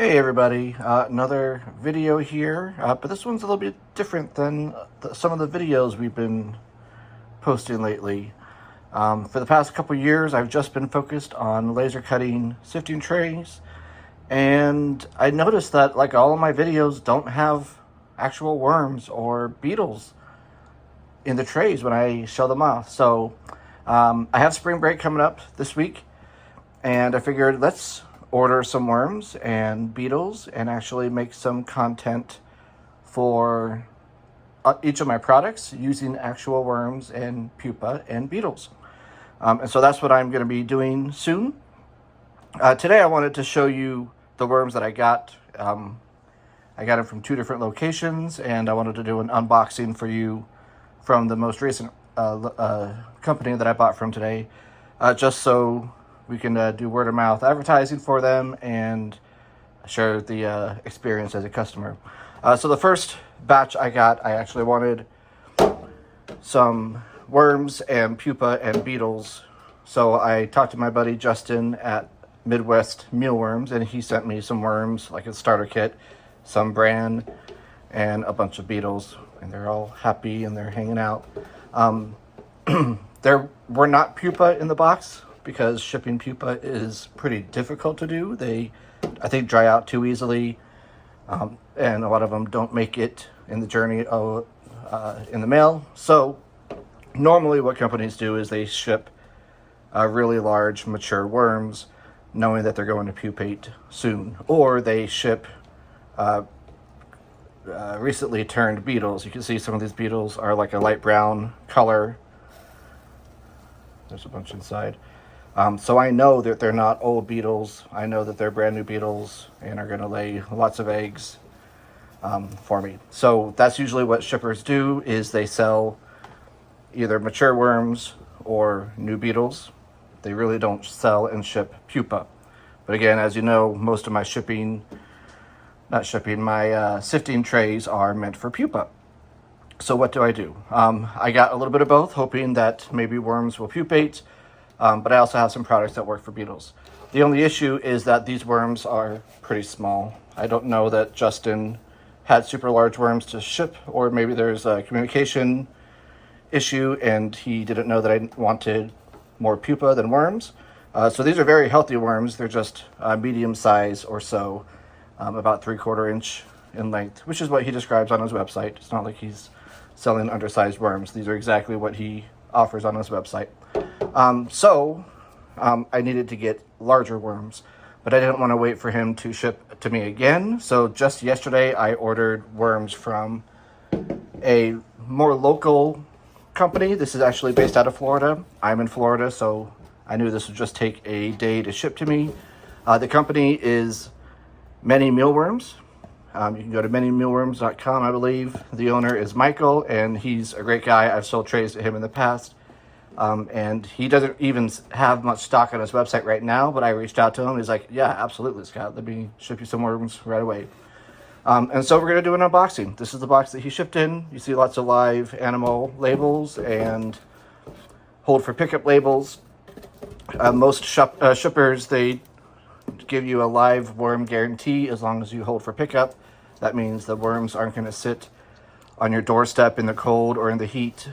Hey everybody, another video here, but this one's a little bit different than some of the videos we've been posting lately. For the past couple years, I've just been focused on laser cutting sifting trays, and I noticed that like all of my videos don't have actual worms or beetles in the trays when I show them off. So I have spring break coming up this week, and I figured let's order some worms and beetles and actually make some content for each of my products using actual worms and pupa and beetles. And so that's what I'm going to be doing soon. Today I wanted to show you the worms that I got. I got them from two different locations, and I wanted to do an unboxing for you from the most recent company that I bought from today, just so we can do word of mouth advertising for them and share the experience as a customer. So the first batch I got, I actually wanted some worms and pupa and beetles. So I talked to my buddy Justin at Midwest Mealworms, and he sent me some worms, like a starter kit, some bran, and a bunch of beetles. And they're all happy and they're hanging out. There were not pupa in the box, because shipping pupa is pretty difficult to do. They, I think, dry out too easily, and a lot of them don't make it in the journey in the mail. So normally what companies do is they ship really large mature worms, knowing that they're going to pupate soon, or they ship recently turned beetles. You can see some of these beetles are like a light brown color. There's a bunch inside. So I know that they're not old beetles. I know that they're brand new beetles and are going to lay lots of eggs for me. So that's usually what shippers do, is they sell either mature worms or new beetles. They really don't sell and ship pupa. But again, as you know, most of my my sifting trays are meant for pupa. So what do? I got a little bit of both, hoping that maybe worms will pupate. But I also have some products that work for beetles. The only issue is that these worms are pretty small. I don't know that Justin had super large worms to ship, or maybe there's a communication issue and he didn't know that I wanted more pupa than worms. So these are very healthy worms. They're just medium size or so, about 3/4 inch in length, which is what he describes on his website. It's not like he's selling undersized worms. These are exactly what he offers on his website. I needed to get larger worms, but I didn't want to wait for him to ship to me again. So just yesterday, I ordered worms from a more local company. This is actually based out of Florida. I'm in Florida, so I knew this would just take a day to ship to me. The company is Many Mealworms. You can go to manymealworms.com, I believe. The owner is Michael, and he's a great guy. I've sold trays to him in the past. And he doesn't even have much stock on his website right now, but I reached out to him. He's like, yeah, absolutely, Scott. Let me ship you some worms right away. And so we're going to do an unboxing. This is the box that he shipped in. You see lots of live animal labels and hold for pickup labels. Most shippers, they give you a live worm guarantee as long as you hold for pickup. That means the worms aren't going to sit on your doorstep in the cold or in the heat.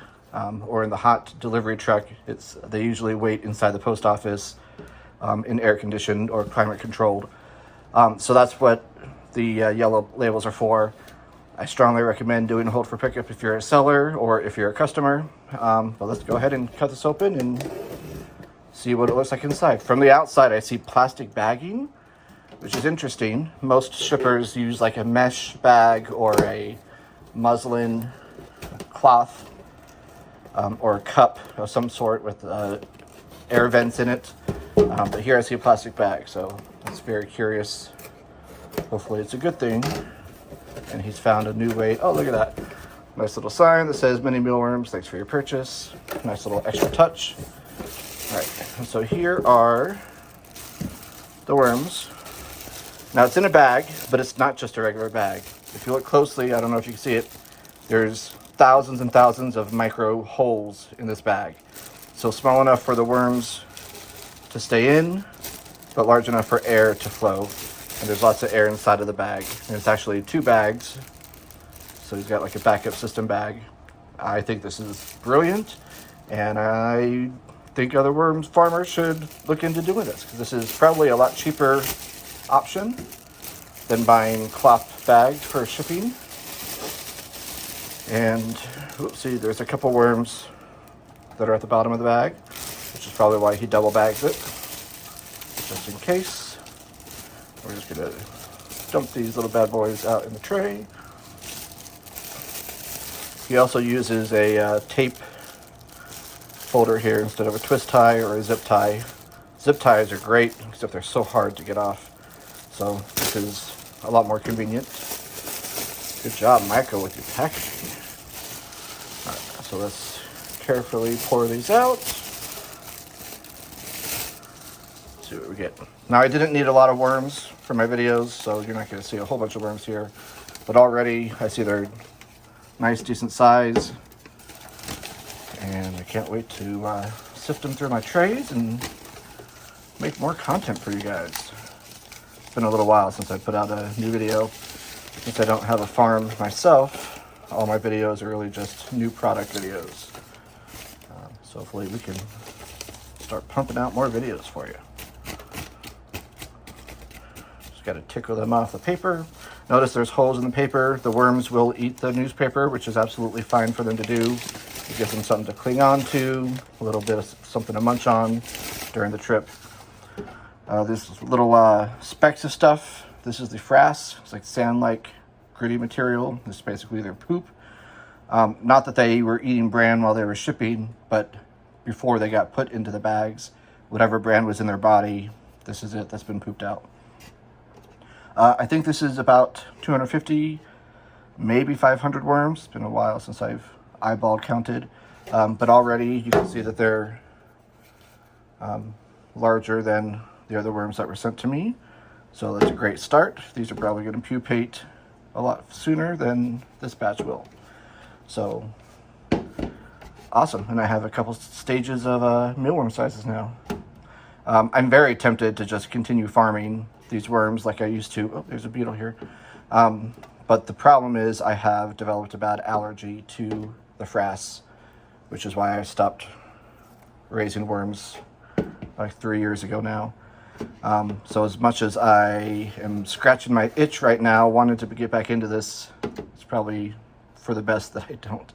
Or in the hot delivery truck. They usually wait inside the post office in air conditioned or climate controlled. So that's what the yellow labels are for. I strongly recommend doing hold for pickup if you're a seller or if you're a customer. But let's go ahead and cut this open and see what it looks like inside. From the outside, I see plastic bagging, which is interesting. Most shippers use like a mesh bag or a muslin cloth. Or a cup of some sort with air vents in it. But here I see a plastic bag, so that's very curious. Hopefully it's a good thing. And he's found a new way. Oh, look at that. Nice little sign that says Many Mealworms, thanks for your purchase. Nice little extra touch. All right, and so here are the worms. Now it's in a bag, but it's not just a regular bag. If you look closely, I don't know if you can see it, there's thousands and thousands of micro holes in this bag. So small enough for the worms to stay in, but large enough for air to flow. and there's lots of air inside of the bag. And it's actually 2 bags, so he's got like a backup system bag. I think this is brilliant, and I think other worms farmers should look into doing this, because this is probably a lot cheaper option than buying cloth bags for shipping. And oopsie, there's a couple worms that are at the bottom of the bag, which is probably why he double bags it, just in case. We're just gonna dump these little bad boys out in the tray. He also uses a tape folder here instead of a twist tie or a zip tie. Zip ties are great, except they're so hard to get off. So this is a lot more convenient. Good job, Michael, with your packaging. All right, so let's carefully pour these out. Let's see what we get. Now, I didn't need a lot of worms for my videos, so you're not going to see a whole bunch of worms here. But already, I see they're nice, decent size. And I can't wait to sift them through my trays and make more content for you guys. It's been a little while since I put out a new video. Since I don't have a farm myself, all my videos are really just new product videos. So hopefully we can start pumping out more videos for you. Just got to tickle them off the paper. Notice there's holes in the paper. The worms will eat the newspaper, which is absolutely fine for them to do. It gives them something to cling on to, a little bit of something to munch on during the trip. This little specks of stuff. This is the frass. It's like sand-like gritty material. This is basically their poop. Not that they were eating bran while they were shipping, but before they got put into the bags, whatever bran was in their body, this is it that's been pooped out. I think this is about 250, maybe 500 worms. It's been a while since I've eyeball counted, but already you can see that they're larger than the other worms that were sent to me. So that's a great start. These are probably going to pupate a lot sooner than this batch will. So awesome. And I have a couple stages of mealworm sizes now. I'm very tempted to just continue farming these worms like I used to. Oh, there's a beetle here. But the problem is I have developed a bad allergy to the frass, which is why I stopped raising worms like 3 years ago now. So as much as I am scratching my itch right now, wanting to get back into this, it's probably for the best that I don't.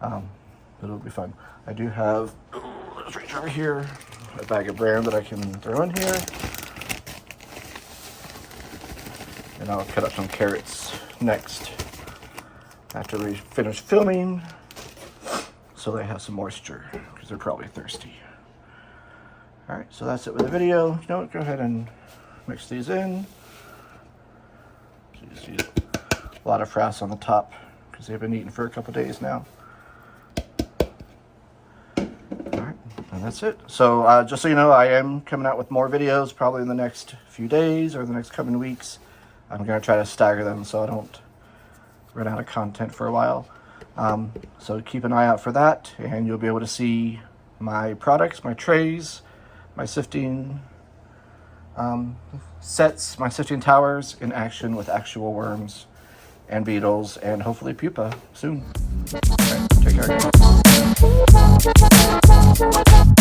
But it'll be fun. I do have, let's reach over here, a bag of bran that I can throw in here. And I'll cut up some carrots next after we finish filming, so they have some moisture, because they're probably thirsty. Alright, so that's it with the video. You know what, go ahead and mix these in. So you see a lot of frass on the top, because they've been eaten for a couple days now. Alright, and that's it. So just so you know, I am coming out with more videos probably in the next few days or the next coming weeks. I'm going to try to stagger them so I don't run out of content for a while. So keep an eye out for that, and you'll be able to see my products, my trays, my sifting sets, my sifting towers in action with actual worms and beetles and hopefully pupa soon. All right, take care, guys.